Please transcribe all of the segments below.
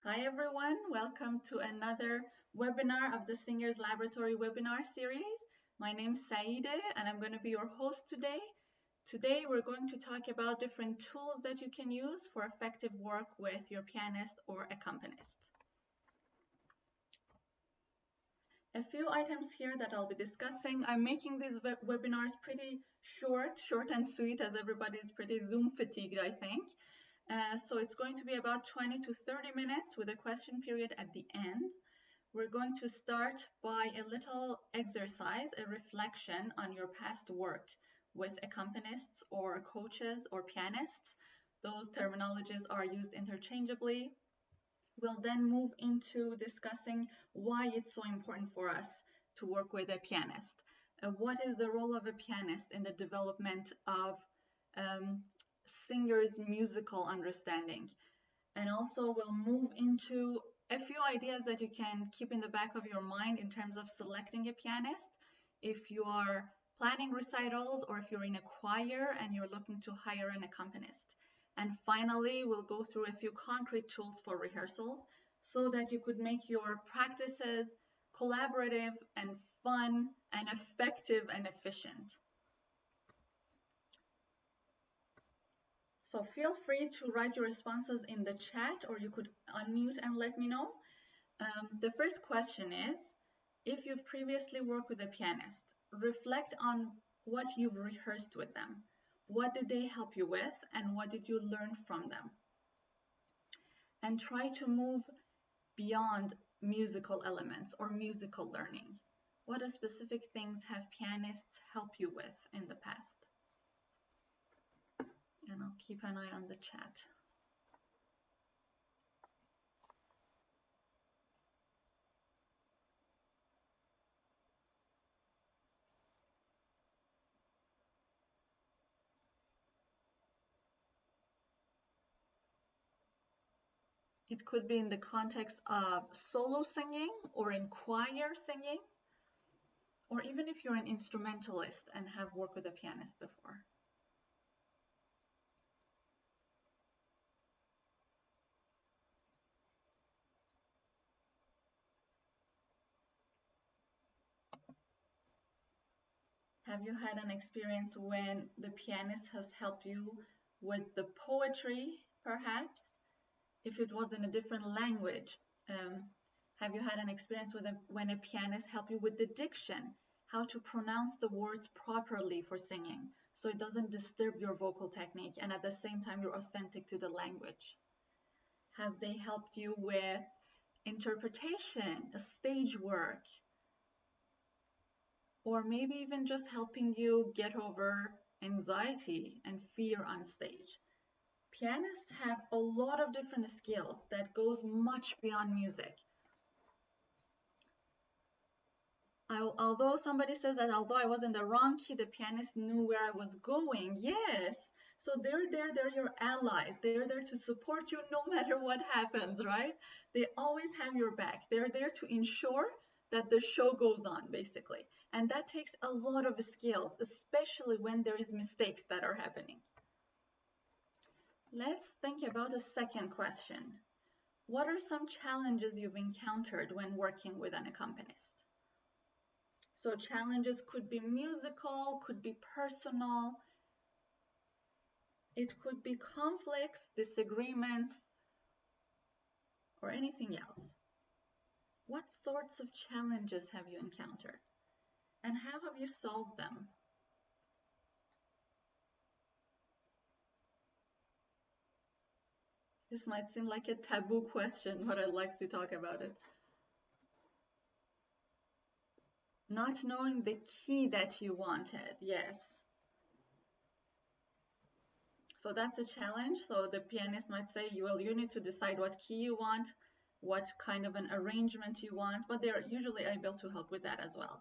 Hi everyone, welcome to another webinar of the Singers Laboratory webinar series. My name is Saide and I'm going to be your host today. Today we're going to talk about different tools that you can use for effective work with your pianist or accompanist. A few items here that I'll be discussing. I'm making these webinars pretty short and sweet, as everybody is pretty Zoom fatigued, I think. So it's going to be about 20 to 30 minutes with a question period at the end. We're going to start by a little exercise, a reflection on your past work with accompanists or coaches or pianists. Those terminologies are used interchangeably. We'll then move into discussing why it's so important for us to work with a pianist. What is the role of a pianist in the development of singers' musical understanding? And also we'll move into a few ideas that you can keep in the back of your mind in terms of selecting a pianist. If you are planning recitals or if you're in a choir and you're looking to hire an accompanist. And finally, we'll go through a few concrete tools for rehearsals so that you could make your practices collaborative and fun and effective and efficient. So feel free to write your responses in the chat, or you could unmute and let me know. The first question is, if you've previously worked with a pianist, reflect on what you've rehearsed with them. What did they help you with, and what did you learn from them? And try to move beyond musical elements or musical learning. What specific things have pianists helped you with in the past? And I'll keep an eye on the chat. It could be in the context of solo singing or in choir singing, or even if you're an instrumentalist and have worked with a pianist before. Have you had an experience when the pianist has helped you with the poetry, perhaps? If it was in a different language, have you had an experience with when a pianist helped you with the diction, how to pronounce the words properly for singing, so it doesn't disturb your vocal technique and at the same time you're authentic to the language? Have they helped you with interpretation, stage work, or maybe even just helping you get over anxiety and fear on stage? Pianists have a lot of different skills that goes much beyond music. Although somebody says that although I was in the wrong key, the pianist knew where I was going. Yes. So they're your allies. They're there to support you no matter what happens, right? They always have your back. They're there to ensure that the show goes on, basically. And that takes a lot of skills, especially when there is mistakes that are happening. Let's think about the second question. What are some challenges you've encountered when working with an accompanist? So challenges could be musical, could be personal. It could be conflicts, disagreements, or anything else. What sorts of challenges have you encountered? And how have you solved them? This might seem like a taboo question, but I'd like to talk about it. Not knowing the key that you wanted, yes. So that's a challenge. So the pianist might say, well, you need to decide what key you want, what kind of an arrangement you want, but they're usually able to help with that as well.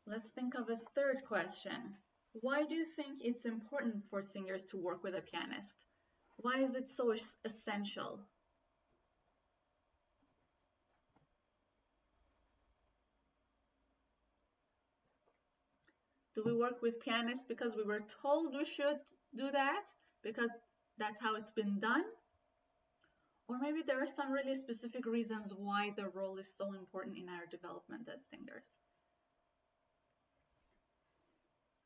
Let's think of a third question. Why do you think it's important for singers to work with a pianist? Why is it so essential? Do we work with pianists because we were told we should do that? Because that's how it's been done? Or maybe there are some really specific reasons why the role is so important in our development as singers.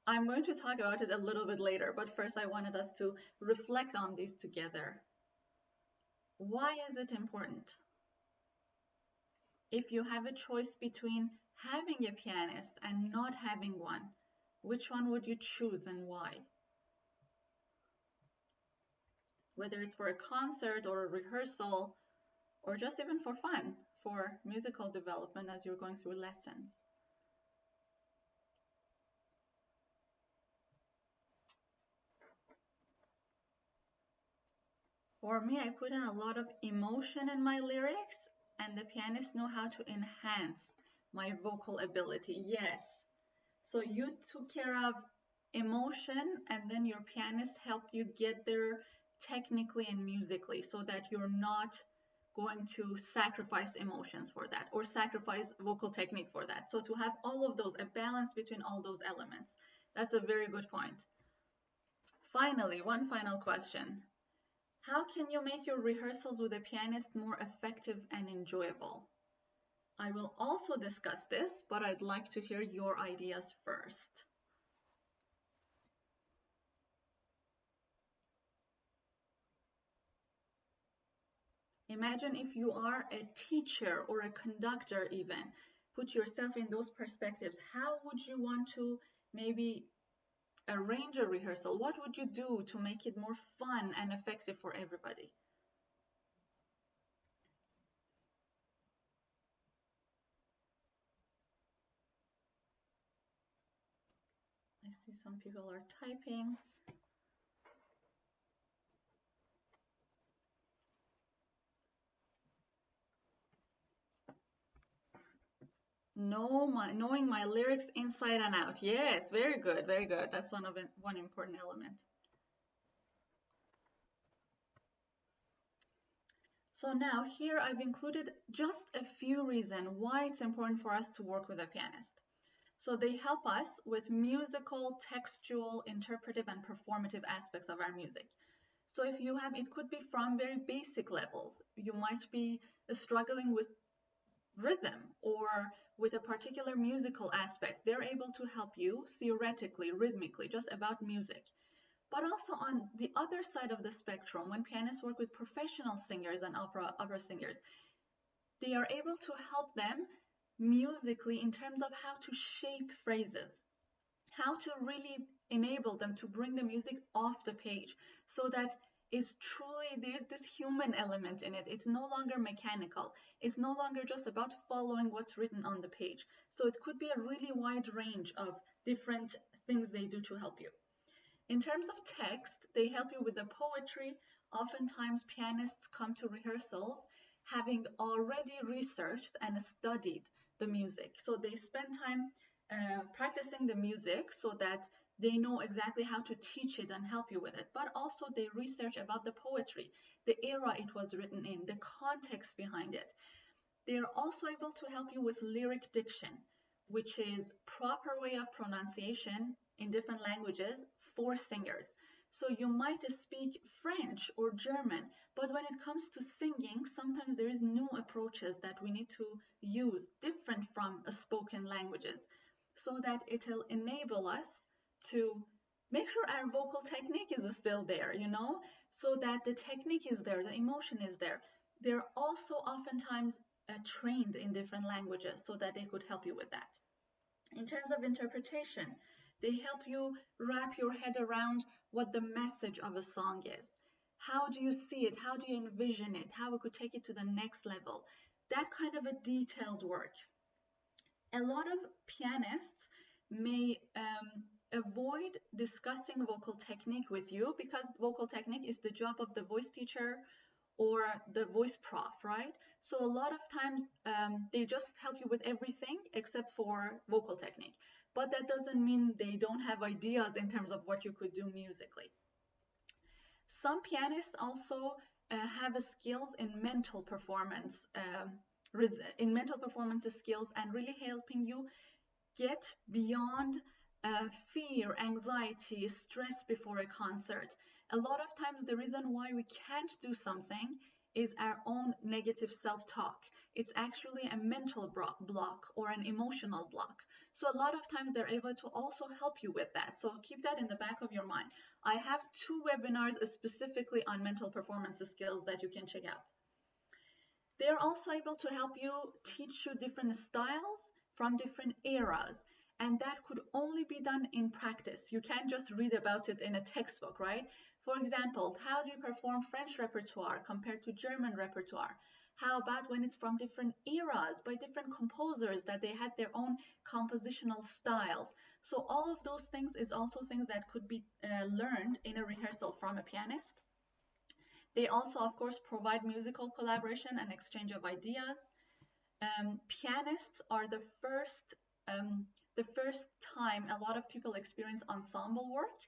I'm going to talk about it a little bit later, but first I wanted us to reflect on these together. Why is it important? If you have a choice between having a pianist and not having one, which one would you choose and why? Whether it's for a concert or a rehearsal, or just even for fun, for musical development as you're going through lessons. For me, I put in a lot of emotion in my lyrics, and the pianists know how to enhance my vocal ability. Yes. So you took care of emotion, and then your pianist helped you get there technically and musically so that you're not going to sacrifice emotions for that or sacrifice vocal technique for that. So to have all of those, a balance between all those elements. That's a very good point. Finally, one final question. How can you make your rehearsals with a pianist more effective and enjoyable? I will also discuss this, but I'd like to hear your ideas first. Imagine if you are a teacher or a conductor even. Put yourself in those perspectives. How would you want to maybe arrange a rehearsal? What would you do to make it more fun and effective for everybody? I see some people are typing. Knowing my lyrics inside and out. Yes, very good, very good. That's one important element. So now here I've included just a few reasons why it's important for us to work with a pianist. So they help us with musical, textual, interpretive, and performative aspects of our music. So if you have, it could be from very basic levels. You might be struggling with rhythm or with a particular musical aspect. They're able to help you theoretically, rhythmically, just about music. But also on the other side of the spectrum, when pianists work with professional singers and opera singers, they are able to help them musically in terms of how to shape phrases, how to really enable them to bring the music off the page so that it's truly, there's this human element in it. It's no longer mechanical. It's no longer just about following what's written on the page. So it could be a really wide range of different things they do to help you. In terms of text, they help you with the poetry. Oftentimes, pianists come to rehearsals having already researched and studied the music. So they spend time practicing the music so that they know exactly how to teach it and help you with it. But also, they research about the poetry, the era it was written in, the context behind it. They are also able to help you with lyric diction, which is proper way of pronunciation in different languages for singers. So you might speak French or German, but when it comes to singing, sometimes there is new approaches that we need to use different from spoken languages so that it'll enable us to make sure our vocal technique is still there, so that the technique is there, the emotion is there. They're also oftentimes trained in different languages so that they could help you with that. In terms of interpretation, they help you wrap your head around what the message of a song is. How do you see it? How do you envision it? How we could take it to the next level? That kind of a detailed work. A lot of pianists may avoid discussing vocal technique with you because vocal technique is the job of the voice teacher or the voice prof, right? So a lot of times they just help you with everything except for vocal technique. But that doesn't mean they don't have ideas in terms of what you could do musically. Some pianists also have skills in mental performance, skills, and really helping you get beyond fear, anxiety, stress before a concert. A lot of times the reason why we can't do something is our own negative self-talk. It's actually a mental block or an emotional block. So a lot of times they're able to also help you with that. So keep that in the back of your mind. I have 2 webinars specifically on mental performance skills that you can check out. They're also able to help you teach you different styles from different eras. And that could only be done in practice. You can't just read about it in a textbook, right? For example, how do you perform French repertoire compared to German repertoire? How about when it's from different eras by different composers that they had their own compositional styles? So all of those things is also things that could be learned in a rehearsal from a pianist. They also, of course, provide musical collaboration and exchange of ideas. Pianists are the first time a lot of people experience ensemble work.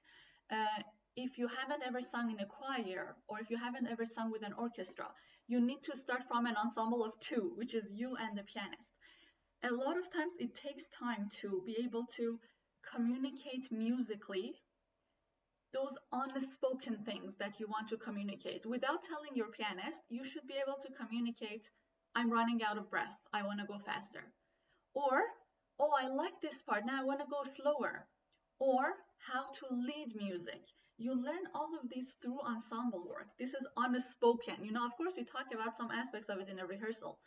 If you haven't ever sung in a choir, or if you haven't ever sung with an orchestra, you need to start from an ensemble of 2, which is you and the pianist. A lot of times it takes time to be able to communicate musically those unspoken things that you want to communicate. Without telling your pianist, you should be able to communicate, I'm running out of breath, I want to go faster. Or, oh, I like this part, now I want to go slower. Or how to lead music. You learn all of these through ensemble work. This is unspoken. Of course, you talk about some aspects of it in a rehearsal,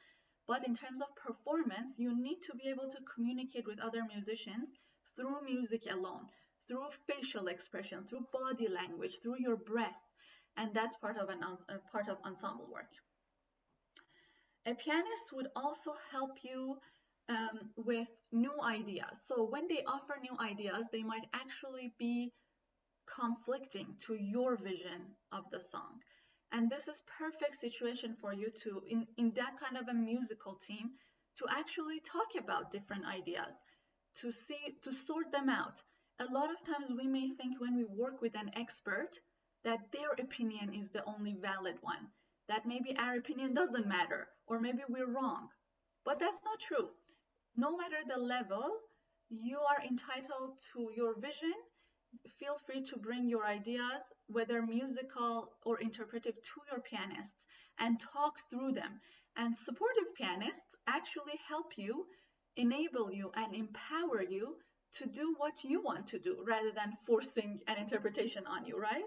but in terms of performance, you need to be able to communicate with other musicians through music alone, through facial expression, through body language, through your breath, and that's part of ensemble work. A pianist would also help you with new ideas. So when they offer new ideas, they might actually be conflicting to your vision of the song. And this is perfect situation for you to, in that kind of a musical team, to actually talk about different ideas, to sort them out. A lot of times we may think when we work with an expert that their opinion is the only valid one, that maybe our opinion doesn't matter, or maybe we're wrong. But that's not true. No matter the level, you are entitled to your vision. Feel free to bring your ideas, whether musical or interpretive, to your pianists and talk through them. And supportive pianists actually help you, enable you, and empower you to do what you want to do rather than forcing an interpretation on you, right?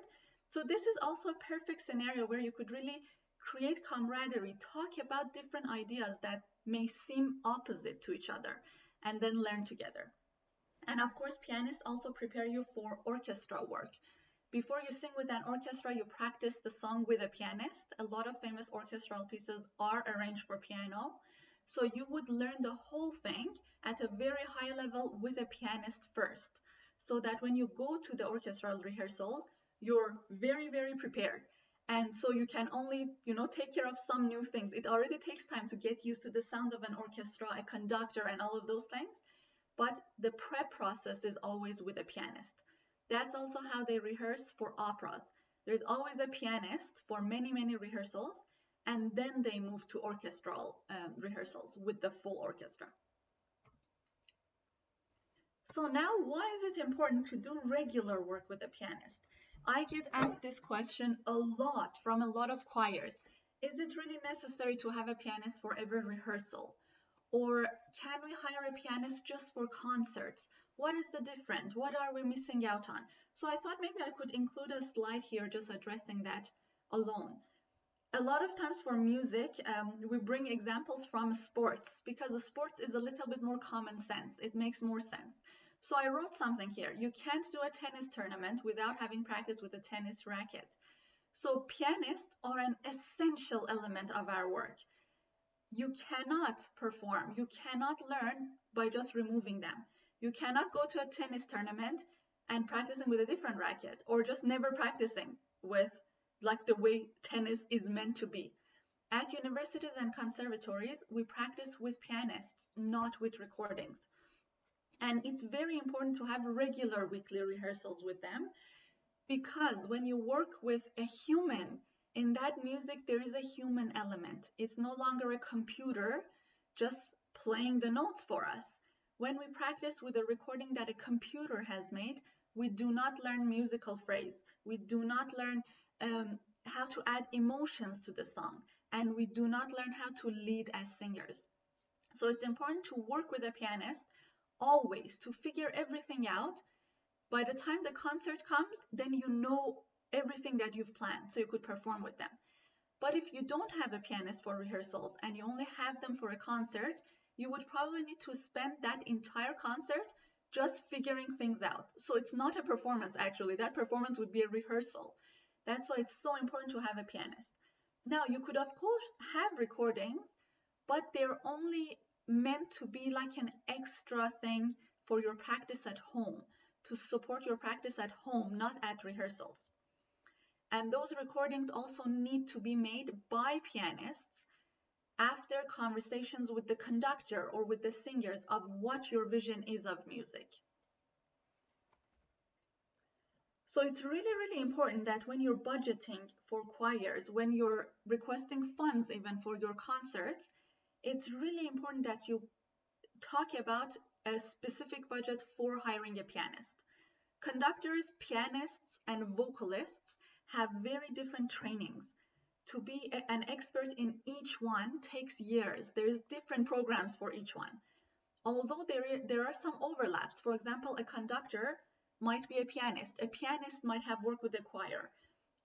So this is also a perfect scenario where you could really create camaraderie, talk about different ideas that may seem opposite to each other, and then learn together. And of course, pianists also prepare you for orchestra work. Before you sing with an orchestra, you practice the song with a pianist. A lot of famous orchestral pieces are arranged for piano. So you would learn the whole thing at a very high level with a pianist first, so that when you go to the orchestral rehearsals, you're very, very prepared. And so you can only, take care of some new things. It already takes time to get used to the sound of an orchestra, a conductor, and all of those things. But the prep process is always with a pianist. That's also how they rehearse for operas. There's always a pianist for many, many rehearsals, and then they move to orchestral rehearsals with the full orchestra. So now, why is it important to do regular work with a pianist? I get asked this question a lot from a lot of choirs. Is it really necessary to have a pianist for every rehearsal? Or can we hire a pianist just for concerts? What is the difference? What are we missing out on? So I thought maybe I could include a slide here just addressing that alone. A lot of times for music, we bring examples from sports because the sports is a little bit more common sense. It makes more sense. So I wrote something here. You can't do a tennis tournament without having practice with a tennis racket. So pianists are an essential element of our work. You cannot perform, you cannot learn by just removing them. You cannot go to a tennis tournament and practicing with a different racket, or just never practicing with like the way tennis is meant to be. At universities and conservatories, we practice with pianists, not with recordings. And it's very important to have regular weekly rehearsals with them, because when you work with a human, in that music, there is a human element. It's no longer a computer just playing the notes for us. When we practice with a recording that a computer has made, we do not learn musical phrase. We do not learn how to add emotions to the song. and we do not learn how to lead as singers. So it's important to work with a pianist always to figure everything out. By the time the concert comes, then you know everything that you've planned, so you could perform with them. But if you don't have a pianist for rehearsals and you only have them for a concert, you would probably need to spend that entire concert just figuring things out. So it's not a performance, actually. That performance would be a rehearsal. That's why it's so important to have a pianist. Now, you could, of course, have recordings, but they're only meant to be like an extra thing for your practice at home, to support your practice at home, not at rehearsals. And those recordings also need to be made by pianists after conversations with the conductor or with the singers of what your vision is of music. So it's really, really important that when you're budgeting for choirs, when you're requesting funds even for your concerts, it's really important that you talk about a specific budget for hiring a pianist. Conductors, pianists, and vocalists have very different trainings. To be an expert in each one takes years. There's different programs for each one. Although there are some overlaps. For example, a conductor might be a pianist. A pianist might have worked with a choir.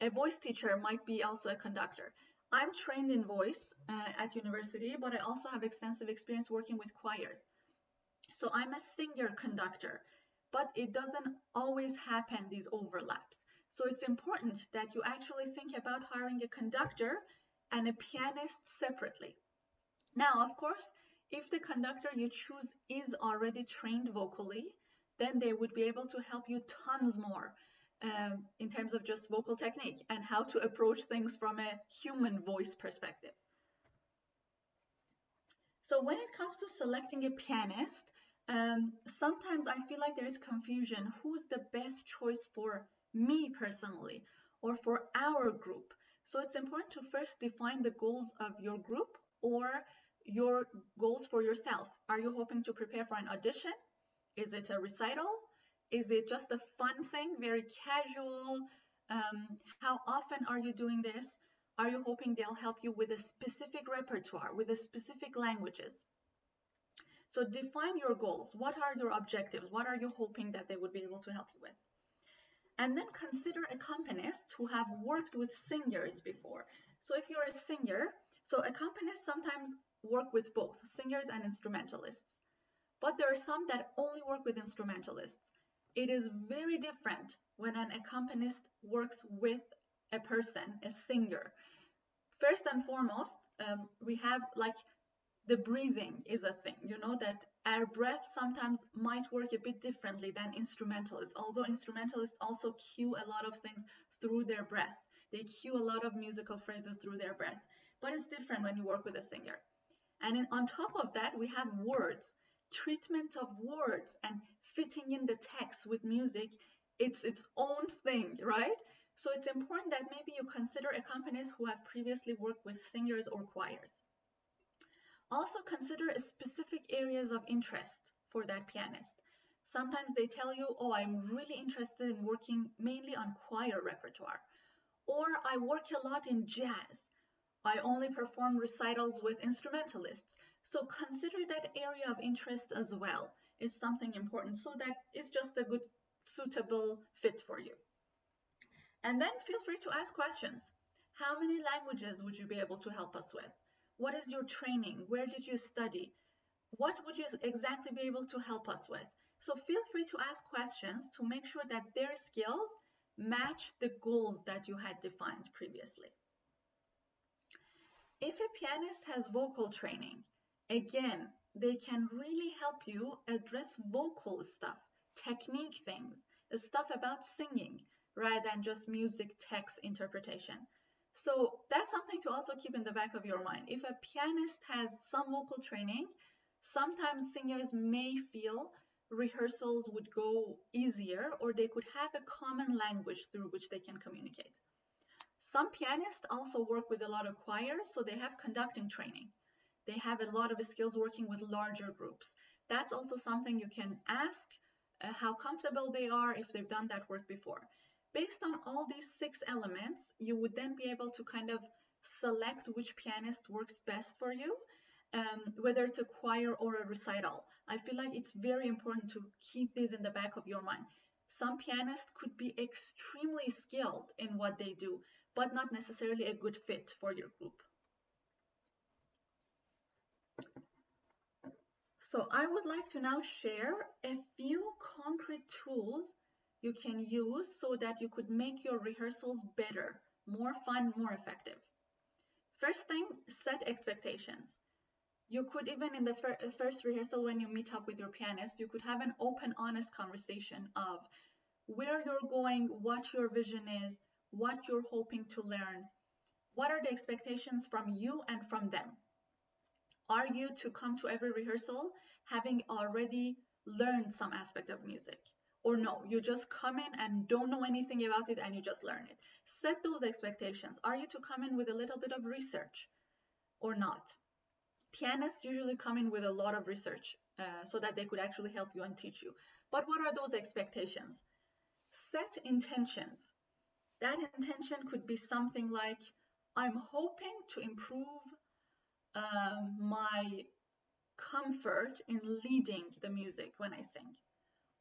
A voice teacher might be also a conductor. I'm trained in voice at university, but I also have extensive experience working with choirs. So I'm a singer conductor, but it doesn't always happen, these overlaps. So it's important that you actually think about hiring a conductor and a pianist separately. Now, of course, if the conductor you choose is already trained vocally, then they would be able to help you tons more in terms of just vocal technique and how to approach things from a human voice perspective. So when it comes to selecting a pianist, sometimes I feel like there is confusion. Who's the best choice for me personally or for our group? So it's important to first define the goals of your group or your goals for yourself. Are you hoping to prepare for an audition? Is it a recital? Is it just a fun thing, very casual? How often are you doing this? Are you hoping they'll help you with a specific repertoire, with a specific languages? So define your goals. What are your objectives? What are you hoping that they would be able to help you with? And then consider accompanists who have worked with singers before. So if you're a singer, so accompanists sometimes work with both singers and instrumentalists. But there are some that only work with instrumentalists. It is very different when an accompanist works with a person, a singer. First and foremost, we have like the breathing is a thing, that our breath sometimes might work a bit differently than instrumentalists, although instrumentalists also cue a lot of things through their breath. They cue a lot of musical phrases through their breath, but it's different when you work with a singer. And on top of that, we have words, treatment of words and fitting in the text with music. It's its own thing, right? So it's important that maybe you consider accompanists who have previously worked with singers or choirs. Also consider specific areas of interest for that pianist. Sometimes they tell you, oh, I'm really interested in working mainly on choir repertoire, or I work a lot in jazz. I only perform recitals with instrumentalists. So consider that area of interest as well. It's something important so that it's just a good, suitable fit for you. And then feel free to ask questions. How many languages would you be able to help us with? What is your training? Where did you study? What would you exactly be able to help us with? So feel free to ask questions to make sure that their skills match the goals that you had defined previously. If a pianist has vocal training, again, they can really help you address vocal stuff, technique things, stuff about singing, rather than just music text interpretation. So that's something to also keep in the back of your mind. If a pianist has some vocal training, sometimes singers may feel rehearsals would go easier, or they could have a common language through which they can communicate. Some pianists also work with a lot of choirs, so they have conducting training. They have a lot of skills working with larger groups. That's also something you can ask how comfortable they are if they've done that work before. Based on all these 6 elements, you would then be able to kind of select which pianist works best for you, whether it's a choir or a recital. I feel like it's very important to keep this in the back of your mind. Some pianists could be extremely skilled in what they do, but not necessarily a good fit for your group. So I would like to now share a few concrete tools you can use so that you could make your rehearsals better, more fun, more effective. First thing, set expectations. You could even in the first rehearsal when you meet up with your pianist, you could have an open, honest conversation of where you're going, what your vision is, what you're hoping to learn, what are the expectations from you and from them. Are you to come to every rehearsal having already learned some aspect of music? Or no, you just come in and don't know anything about it and you just learn it. Set those expectations. Are you to come in with a little bit of research or not? Pianists usually come in with a lot of research so that they could actually help you and teach you. But what are those expectations? Set intentions. That intention could be something like, I'm hoping to improve my comfort in leading the music when I sing.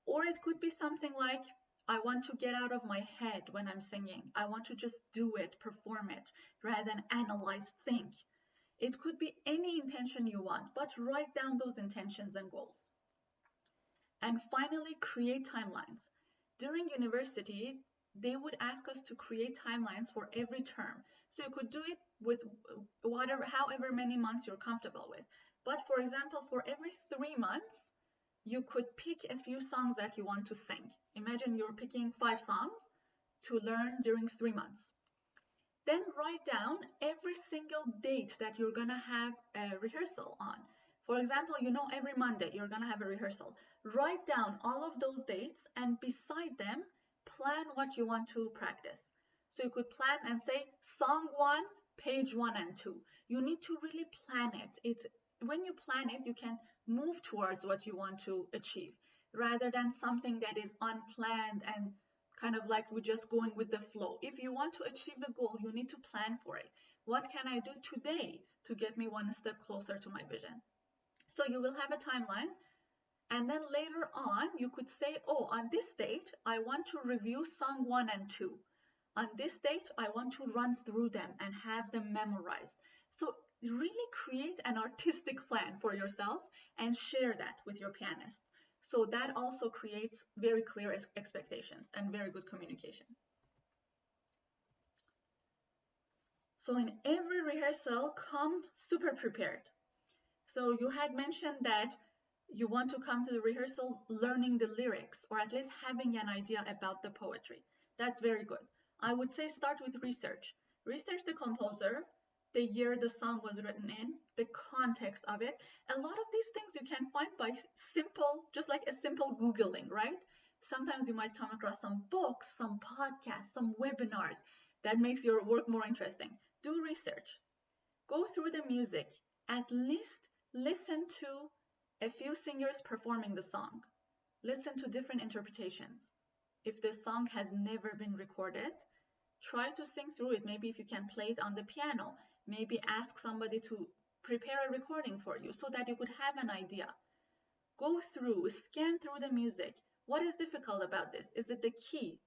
Or it could be something like, I want to get out of my head when I'm singing. I want to just do it, perform it, rather than analyze, think. It could be any intention you want, but write down those intentions and goals. And finally, create timelines. During university, they would ask us to create timelines for every term. So you could do it with however many months you're comfortable with. But for example, for every 3 months, you could pick a few songs that you want to sing. Imagine you're picking 5 songs to learn during 3 months. Then write down every single date that you're gonna have a rehearsal on. For example, you know every Monday you're gonna have a rehearsal. Write down all of those dates and beside them, plan what you want to practice. So you could plan and say song 1, page 1 and 2. You need to really plan it. When you plan it, you can move towards what you want to achieve rather than something that is unplanned and kind of like we're just going with the flow. If you want to achieve a goal, you need to plan for it. What can I do today to get me one step closer to my vision? So you will have a timeline, and then later on you could say, oh, on this date I want to review song 1 and 2. On this date I want to run through them and have them memorized. So really create an artistic plan for yourself and share that with your pianist. So that also creates very clear expectations and very good communication. So in every rehearsal, come super prepared. So you had mentioned that you want to come to the rehearsals learning the lyrics or at least having an idea about the poetry. That's very good. I would say start with research. Research the composer, the year the song was written in, the context of it. A lot of these things you can find by just like a simple Googling, right? Sometimes you might come across some books, some podcasts, some webinars that makes your work more interesting. Do research. Go through the music. At least listen to a few singers performing the song. Listen to different interpretations. If the song has never been recorded, try to sing through it. Maybe if you can play it on the piano, maybe ask somebody to prepare a recording for you so that you could have an idea. Go through, scan through the music. What is difficult about this? Is it the key,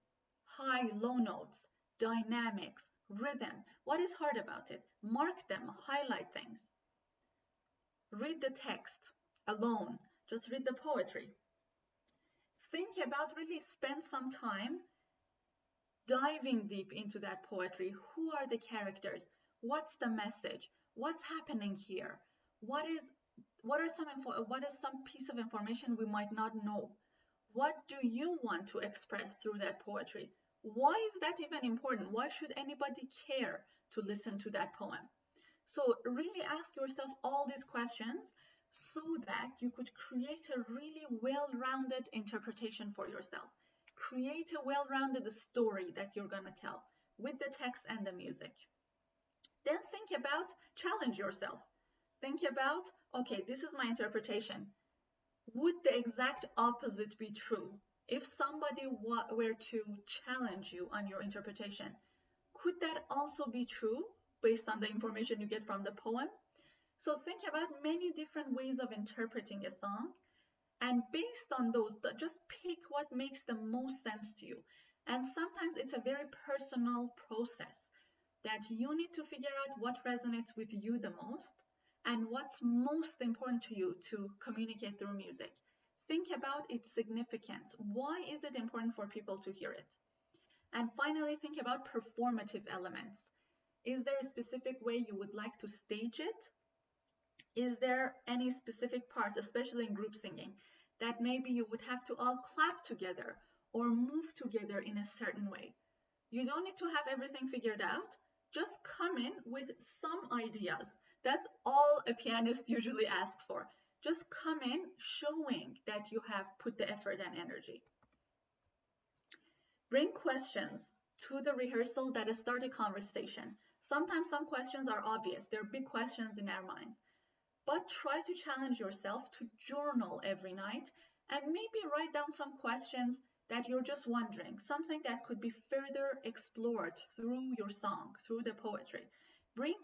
high, low notes, dynamics, rhythm? What is hard about it? Mark them, highlight things. Read the text alone. Just read the poetry. Think about, really spend some time diving deep into that poetry. Who are the characters? What's the message? What's happening here? What is some piece of information we might not know? What do you want to express through that poetry? Why is that even important? Why should anybody care to listen to that poem? So really ask yourself all these questions so that you could create a really well-rounded interpretation for yourself. Create a well-rounded story that you're going to tell with the text and the music. Then challenge yourself. Think about, okay, this is my interpretation. Would the exact opposite be true? If somebody were to challenge you on your interpretation, could that also be true based on the information you get from the poem. So think about many different ways of interpreting a song, and based on those, just pick what makes the most sense to you. And sometimes it's a very personal process that you need to figure out what resonates with you the most and what's most important to you to communicate through music. Think about its significance. Why is it important for people to hear it? And finally, think about performative elements. Is there a specific way you would like to stage it? Is there any specific parts, especially in group singing, that maybe you would have to all clap together or move together in a certain way? You don't need to have everything figured out. Just come in with some ideas. That's all a pianist usually asks for. Just come in showing that you have put the effort and energy. Bring questions to the rehearsal that start a conversation. Sometimes some questions are obvious. They're big questions in our minds. But try to challenge yourself to journal every night and maybe write down some questions that you're just wondering, something that could be further explored through your song, through the poetry. Bring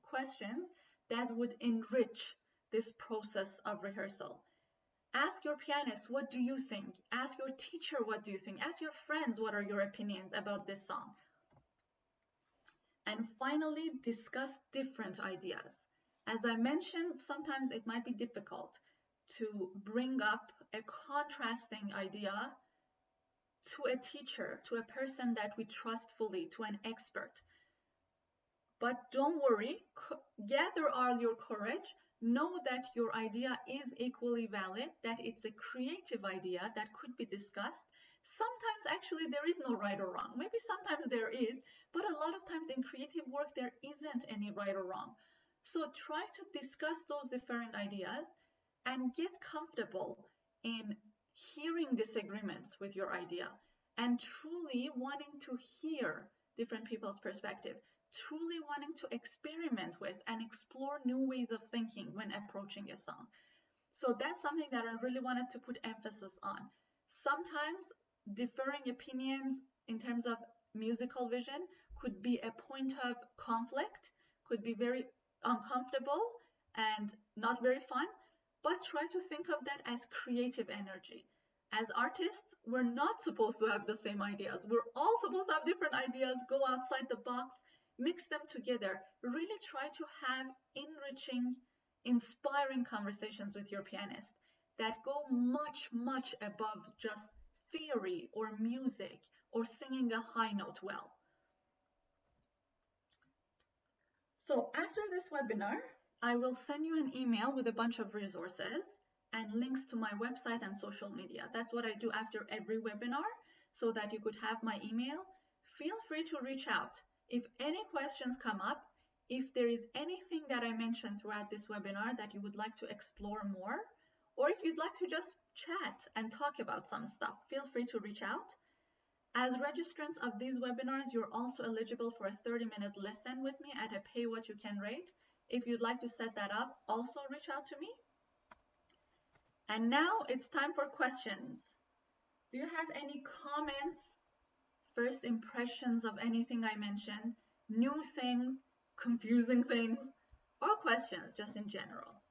questions that would enrich this process of rehearsal. Ask your pianist, what do you think? Ask your teacher, what do you think? Ask your friends, what are your opinions about this song? And finally, discuss different ideas. As I mentioned, sometimes it might be difficult to bring up a contrasting idea to a teacher, to a person that we trust fully, to an expert. But don't worry, gather all your courage, know that your idea is equally valid, that it's a creative idea that could be discussed. Sometimes actually there is no right or wrong. Maybe sometimes there is, but a lot of times in creative work there isn't any right or wrong. So try to discuss those differing ideas and get comfortable in hearing disagreements with your idea and truly wanting to hear different people's perspective, truly wanting to experiment with and explore new ways of thinking when approaching a song. So that's something that I really wanted to put emphasis on. Sometimes differing opinions in terms of musical vision could be a point of conflict, could be very uncomfortable and not very fun, but try to think of that as creative energy. As artists, we're not supposed to have the same ideas. We're all supposed to have different ideas, go outside the box, mix them together. Really try to have enriching, inspiring conversations with your pianist that go much, much above just theory or music or singing a high note well. So after this webinar, I will send you an email with a bunch of resources and links to my website and social media. That's what I do after every webinar so that you could have my email. Feel free to reach out. If any questions come up, if there is anything that I mentioned throughout this webinar that you would like to explore more, or if you'd like to just chat and talk about some stuff, feel free to reach out. As registrants of these webinars, you're also eligible for a 30-minute lesson with me at a pay what you can rate. If you'd like to set that up, also reach out to me. And now it's time for questions. Do you have any comments, first impressions of anything I mentioned, new things, confusing things, or questions just in general?